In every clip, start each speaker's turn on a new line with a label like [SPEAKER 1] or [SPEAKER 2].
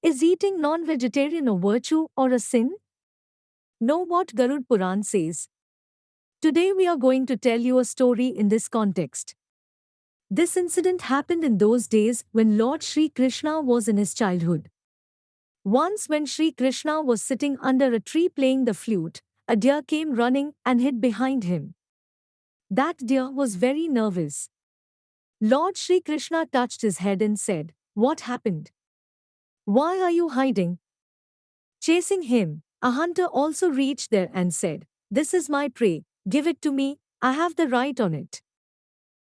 [SPEAKER 1] Is eating non-vegetarian a virtue or a sin? Know what Garud Puran says. Today we are going to tell you a story in this context. This incident happened in those days when Lord Sri Krishna was in his childhood. Once when Sri Krishna was sitting under a tree playing the flute, a deer came running and hid behind him. That deer was very nervous. Lord Sri Krishna touched his head and said, "What happened? Why are you hiding?" Chasing him, a hunter also reached there and said, "This is my prey, give it to me, I have the right on it."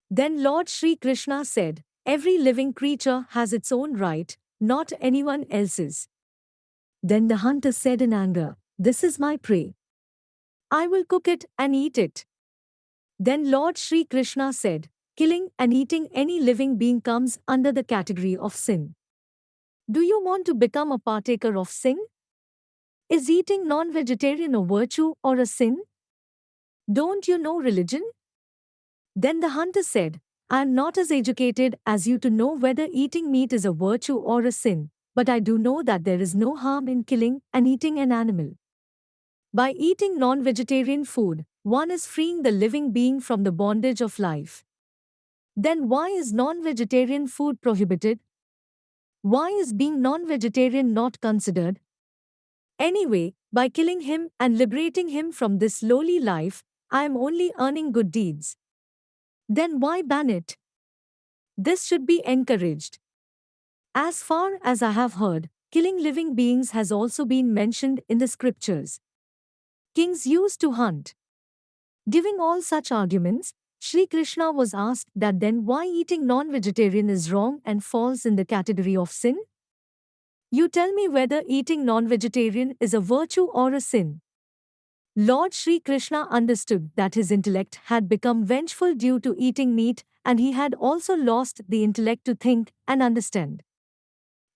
[SPEAKER 1] Then Lord Sri Krishna said, "Every living creature has its own right, not anyone else's." Then the hunter said in anger, "This is my prey. I will cook it and eat it." Then Lord Sri Krishna said, "Killing and eating any living being comes under the category of sin. Do you want to become a partaker of sin? Is eating non-vegetarian a virtue or a sin? Don't you know religion?" Then the hunter said, "I am not as educated as you to know whether eating meat is a virtue or a sin, but I do know that there is no harm in killing and eating an animal. By eating non-vegetarian food, one is freeing the living being from the bondage of life. Then why is non-vegetarian food prohibited? Why is being non-vegetarian not considered? Anyway, by killing him and liberating him from this lowly life, I am only earning good deeds. Then why ban it? This should be encouraged. As far as I have heard, killing living beings has also been mentioned in the scriptures. Kings used to hunt." Giving all such arguments, Sri Krishna was asked that then why eating non-vegetarian is wrong and falls in the category of sin? You tell me whether eating non-vegetarian is a virtue or a sin. Lord Sri Krishna understood that his intellect had become vengeful due to eating meat, and he had also lost the intellect to think and understand.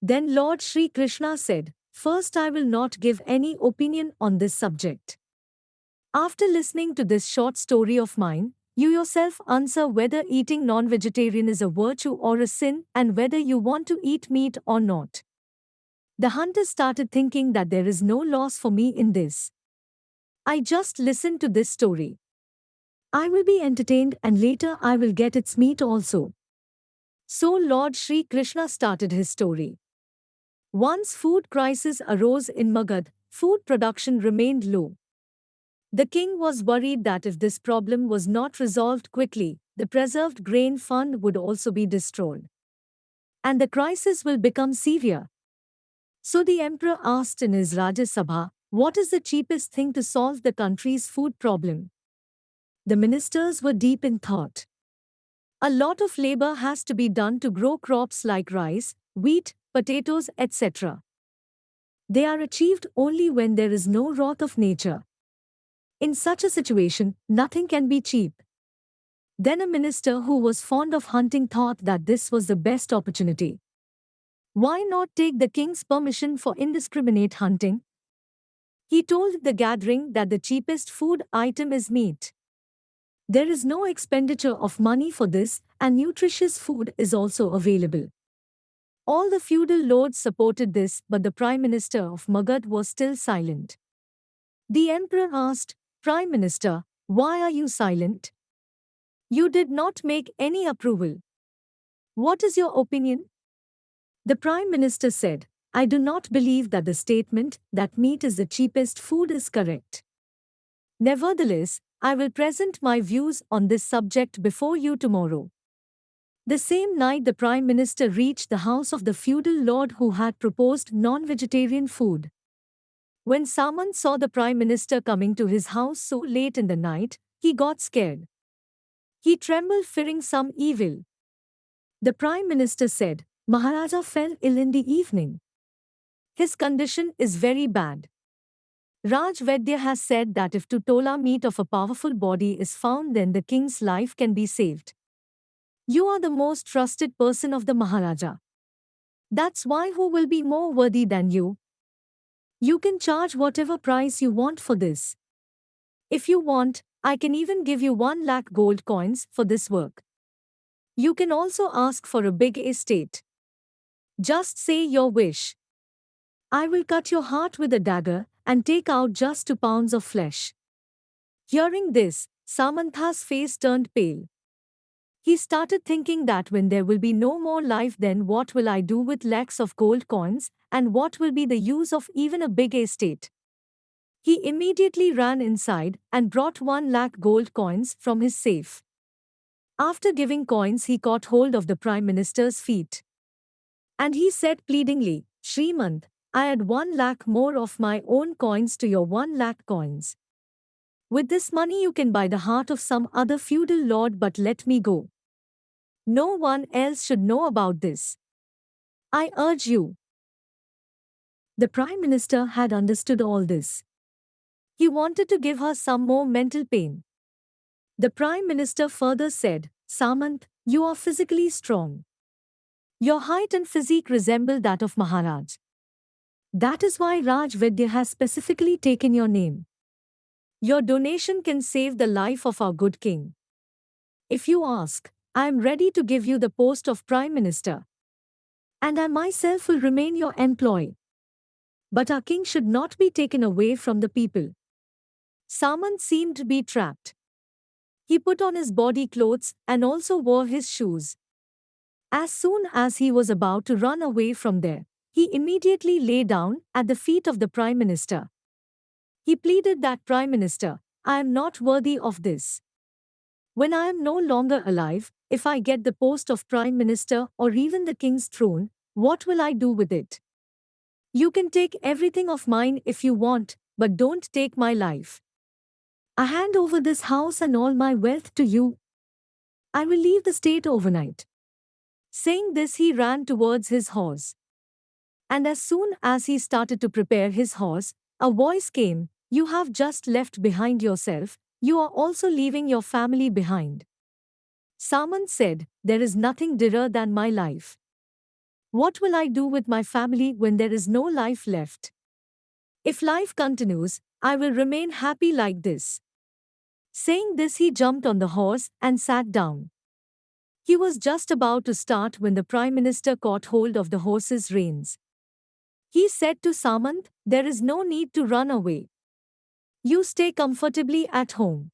[SPEAKER 1] Then Lord Sri Krishna said, "First, I will not give any opinion on this subject. After listening to this short story of mine, you yourself answer whether eating non-vegetarian is a virtue or a sin and whether you want to eat meat or not." The hunter started thinking that there is no loss for me in this. I just listened to this story. I will be entertained and later I will get its meat also. So Lord Sri Krishna started his story. Once food crisis arose in Magad, food production remained low. The king was worried that if this problem was not resolved quickly, the preserved grain fund would also be destroyed. And the crisis will become severe. So the emperor asked in his Rajya Sabha, what is the cheapest thing to solve the country's food problem? The ministers were deep in thought. A lot of labor has to be done to grow crops like rice, wheat, potatoes, etc. They are achieved only when there is no wrath of nature. In such a situation, nothing can be cheap. Then a minister who was fond of hunting thought that this was the best opportunity. Why not take the king's permission for indiscriminate hunting? He told the gathering that the cheapest food item is meat. There is no expenditure of money for this, and nutritious food is also available. All the feudal lords supported this, but the Prime Minister of Magad was still silent. The emperor asked, "Prime Minister, why are you silent? You did not make any approval. What is your opinion?" The Prime Minister said, "I do not believe that the statement that meat is the cheapest food is correct. Nevertheless, I will present my views on this subject before you tomorrow." The same night the Prime Minister reached the house of the feudal lord who had proposed non-vegetarian food. When Samant saw the Prime Minister coming to his house so late in the night, he got scared. He trembled fearing some evil. The Prime Minister said, "Maharaja fell ill in the evening. His condition is very bad. Raj Vaidya has said that if tutola meat of a powerful body is found, then the king's life can be saved. You are the most trusted person of the Maharaja. That's why who will be more worthy than you? You can charge whatever price you want for this. If you want, I can even give you 1 lakh gold coins for this work. You can also ask for a big estate. Just say your wish." I will cut your heart with a dagger and take out just 2 pounds of flesh. Hearing this, Samantha's face turned pale. He started thinking that when there will be no more life, then what will I do with lakhs of gold coins, and what will be the use of even a big estate? He immediately ran inside and brought 1 lakh gold coins from his safe. After giving coins, he caught hold of the Prime Minister's feet. And he said pleadingly, Shrimant, I add 1 lakh more of my own coins to your 1 lakh coins. With this money you can buy the heart of some other feudal lord, but let me go. No one else should know about this. I urge you. The Prime Minister had understood all this. He wanted to give her some more mental pain. The Prime Minister further said, Samant, you are physically strong. Your height and physique resemble that of Maharaj. That is why Raj Vidya has specifically taken your name. Your donation can save the life of our good king. If you ask, I am ready to give you the post of Prime Minister. And I myself will remain your employee. But our king should not be taken away from the people. Samant seemed to be trapped. He put on his body clothes and also wore his shoes. As soon as he was about to run away from there, he immediately lay down at the feet of the Prime Minister. He pleaded that, Prime Minister, I am not worthy of this. When I am no longer alive, if I get the post of Prime Minister or even the king's throne, what will I do with it? You can take everything of mine if you want, but don't take my life. I hand over this house and all my wealth to you. I will leave the state overnight. Saying this, he ran towards his horse. And as soon as he started to prepare his horse, a voice came, You have just left behind yourself, you are also leaving your family behind. Samant said, There is nothing dearer than my life. What will I do with my family when there is no life left? If life continues, I will remain happy like this. Saying this, he jumped on the horse and sat down. He was just about to start when the Prime Minister caught hold of the horse's reins. He said to Samant, There is no need to run away. You stay comfortably at home.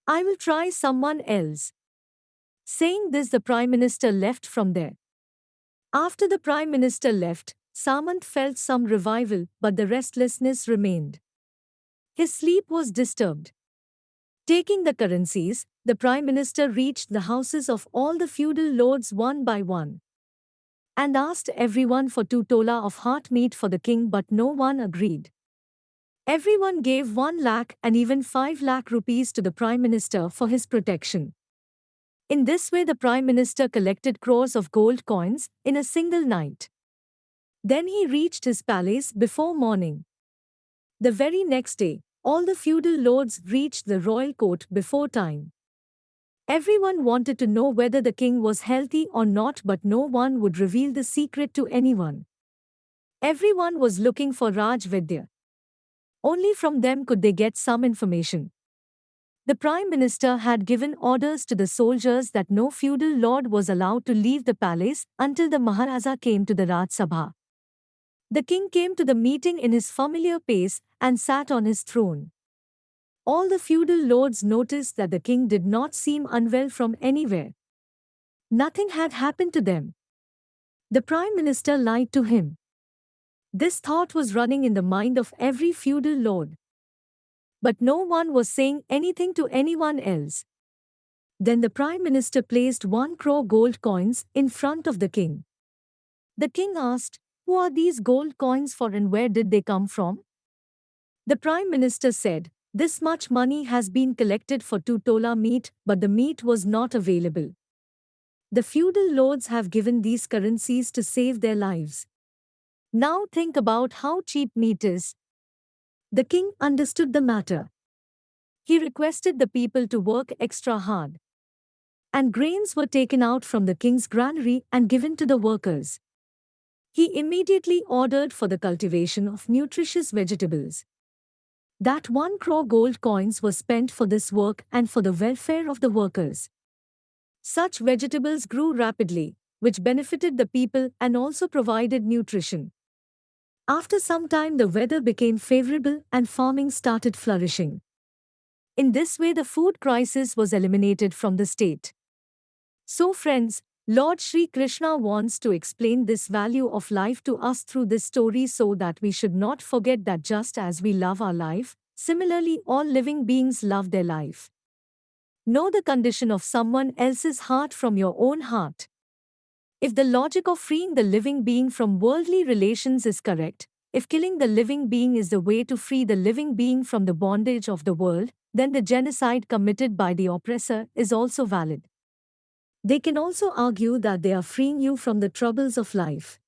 [SPEAKER 1] I will try someone else. Saying this, the Prime Minister left from there. After the Prime Minister left, Samant felt some revival, but the restlessness remained. His sleep was disturbed. Taking the currencies, the Prime Minister reached the houses of all the feudal lords one by one and asked everyone for 2 tola of heart meat for the king, but no one agreed. Everyone gave 1 lakh and even 5 lakh rupees to the Prime Minister for his protection. In this way, the Prime Minister collected crores of gold coins in a single night. Then he reached his palace before morning. The very next day, all the feudal lords reached the royal court before time. Everyone wanted to know whether the king was healthy or not, but no one would reveal the secret to anyone. Everyone was looking for Raj Vidya. Only from them could they get some information. The Prime Minister had given orders to the soldiers that no feudal lord was allowed to leave the palace until the Maharaja came to the Raj Sabha. The king came to the meeting in his familiar pace and sat on his throne. All the feudal lords noticed that the king did not seem unwell from anywhere. Nothing had happened to them. The Prime Minister lied to him. This thought was running in the mind of every feudal lord. But no one was saying anything to anyone else. Then the Prime Minister placed 1 crore gold coins in front of the king. The king asked, Who are these gold coins for and where did they come from? The Prime Minister said, This much money has been collected for 2 tola meat, but the meat was not available. The feudal lords have given these currencies to save their lives. Now think about how cheap meat is. The king understood the matter. He requested the people to work extra hard. And grains were taken out from the king's granary and given to the workers. He immediately ordered for the cultivation of nutritious vegetables. That 1 crore gold coins were spent for this work and for the welfare of the workers. Such vegetables grew rapidly, which benefited the people and also provided nutrition. After some time, the weather became favorable and farming started flourishing. In this way, the food crisis was eliminated from the state. So, friends, Lord Sri Krishna wants to explain this value of life to us through this story so that we should not forget that just as we love our life, similarly, all living beings love their life. Know the condition of someone else's heart from your own heart. If the logic of freeing the living being from worldly relations is correct, if killing the living being is the way to free the living being from the bondage of the world, then the genocide committed by the oppressor is also valid. They can also argue that they are freeing you from the troubles of life.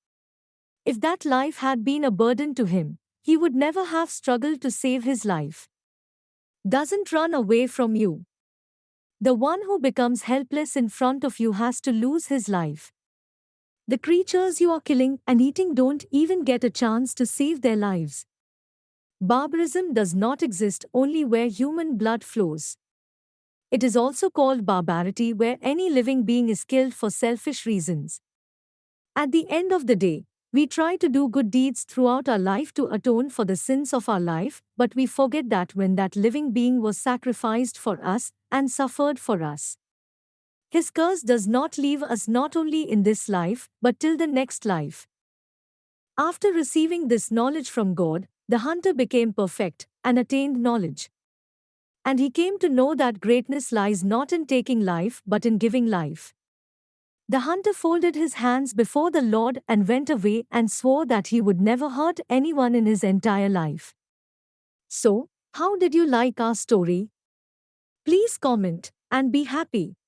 [SPEAKER 1] If that life had been a burden to him, he would never have struggled to save his life. Doesn't run away from you. The one who becomes helpless in front of you has to lose his life. The creatures you are killing and eating don't even get a chance to save their lives. Barbarism does not exist only where human blood flows. It is also called barbarity where any living being is killed for selfish reasons. At the end of the day, we try to do good deeds throughout our life to atone for the sins of our life, but we forget that when that living being was sacrificed for us and suffered for us, his curse does not leave us not only in this life, but till the next life. After receiving this knowledge from God, the hunter became perfect and attained knowledge. And he came to know that greatness lies not in taking life but in giving life. The hunter folded his hands before the Lord and went away and swore that he would never hurt anyone in his entire life. So, how did you like our story? Please comment and be happy.